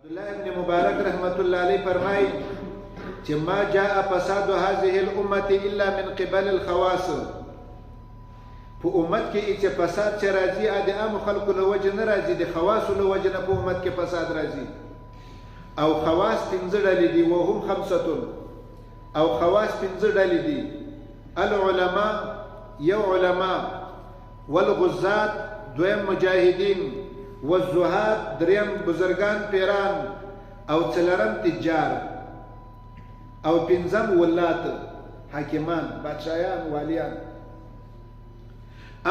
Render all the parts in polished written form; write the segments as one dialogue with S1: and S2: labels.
S1: عبدالله ابن مبارک رحمت الله علیه فرمایي چې ما جاء فساد هذه الامه الا من قبل الخواص. په امت کې چې فساد چې راځي د عام خلکو له وجه نه راځي، د خواصو له وجه نه په امت کې فساد راځي. او خواص پنځه ډلې دي، وهم خمسه. او خواص پنځه ډلې دي: العلماء یو علماء، والغزات دویم مجاهدین، والزهاد دریم بزرگان پیران، او څلرم تجار، او پنځم ولات حاکمان بادشاهان والیان.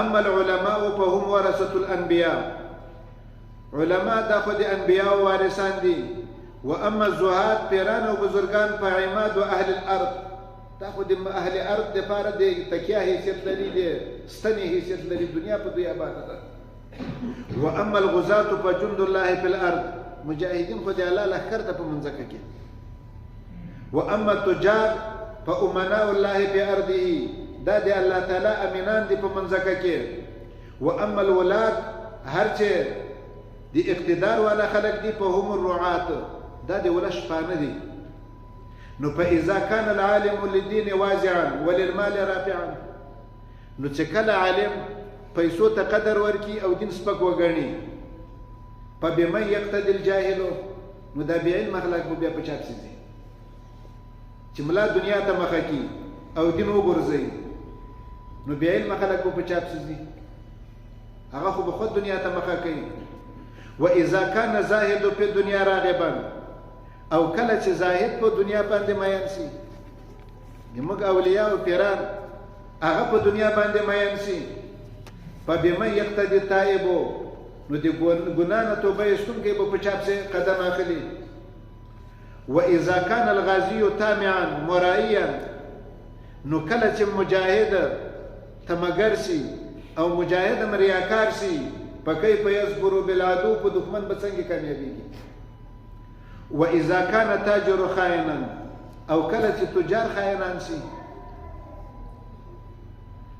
S1: اما العلماء فهم ورثة الانبیاء، علماء دا خو د انبیاء وارثان دي. واما الزهاد پیران او بزرگان فعماد اهل الارض، دا خو د اهل ارض د پاره د تکیه حیثیت لري، د ستنې حیثیت لري، دنیا په دوی آباد ده. واما الغزاة فجند الله في الارض، مجاهدین خو د الله لښکر ته په منځکه کې. واما التجار فامناء الله في ارضه، دا د الله تعالی امینان دي په منځکه کې. واما الولاد هر چې د اقتدار والا خلک دي فهم الرعاة، دا د ولش پانه دي. نو فاذا كان العالم للدين وازعا وللمال رافعا، نو چې کله عالم پیسو ته قدر ورکی او دین سپک وګڼي، فبمن يقتدي الجاهل، نو دا بې علم خلک به بیا په چا پسې ځي چې ملا دنیا ته مخه کي او دین وګرځوي، نو بې علم خلک به په چا پسې ځي، هغه خو به خود دنیا ته مخه کوي. واذا كان زاهد في الدنيا راغبا، او کله چې زاهد په دنیا باندې مین سي، زموږ اولیاء او پیران هغه په دنیا باندې مین سي، فبمن يقتدي التائب، نو د ګناه نه توبه ایستونکی به په چا پسې قدم اخلي. واذا كان الغازي طامعا مرائيا، نو کله چې مجاهد تمګر سي او مجاهد مریاکار سي، فكيف يصبر بالعدو، په دښمن به څنګه کامیابیږي. واذا كان تاجر خائنا، او کله چې تجار خائنان سي،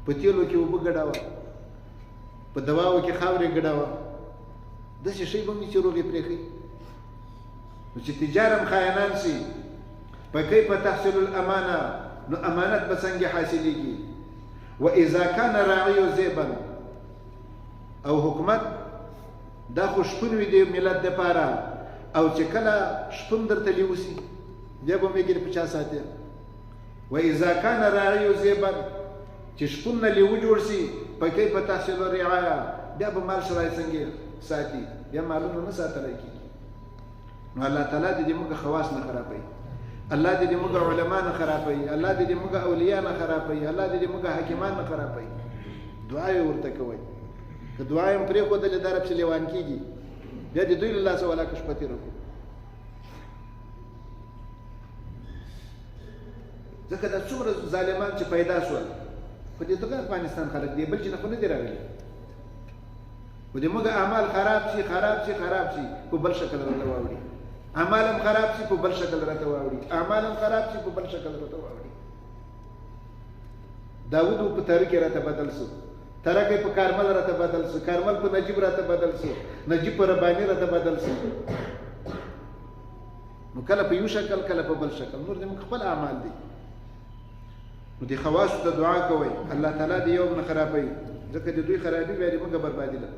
S1: په تیلو کې اوبه ګډاوه، په دواو کې خاورې ګډاوه، داسې شی به مې چې روغې پرېښي. نو چې تجار هم خائنان سي، فكيف تحصل الامانه، نو امانت به څنګه حاصلېږي. واذا كان راعي ذئبا، او حکومت دا خو شپون وي د ملت دپاره، او چې کله شپون درته لیوسي بیا به مې ګیر په چا ساتي. واذا كان راعي ذئبا، چې شپون نه لیوه جوړ سي، فكيف تحصل الرعايه، بیا به مال سړی څنګه ساتي، بیا مالونه نه ساتلی کېږي. نو الله تعالی دې موږ خواص نه خرابوي، الله دې موږ علما نه خرابوي، الله دې موږ اولیاء نه خرابوي، الله دې موږ حاکمان نه خرابوي. دعا یې ورته کوئ، که دعا یې پرېښودلې دا رب چې لیوان کېږي، بیا د دوی له لاسه ولاکه شپه تېره کړو. ځکه دا څومره ظالمان چې پیدا شول، خو دې دغه افغانستان خلک دی، بل چې نه خو نه دي راغلي. خو د موږ اعمال خراب شي خراب شي خراب شي، په بل شکل راته واوړي. اعمال هم خراب شي، په بل شکل راته واوړي. اعمال هم خراب شي، په بل شکل راته واوړي. داود په تره کې راته بدل شو، تره کې په کارمل راته بدل شو، کارمل په نجیب راته بدل شو، نجیب په رباني راته بدل شو. نو کله په یو شکل، کله په بل شکل. نور دې موږ خپل اعمال دي. نو دې خواصو ته دعا کوئ، الله تعالی دې یو نه خرابوي، ځکه د دوی خرابي بیا دې موږ بربادي ده.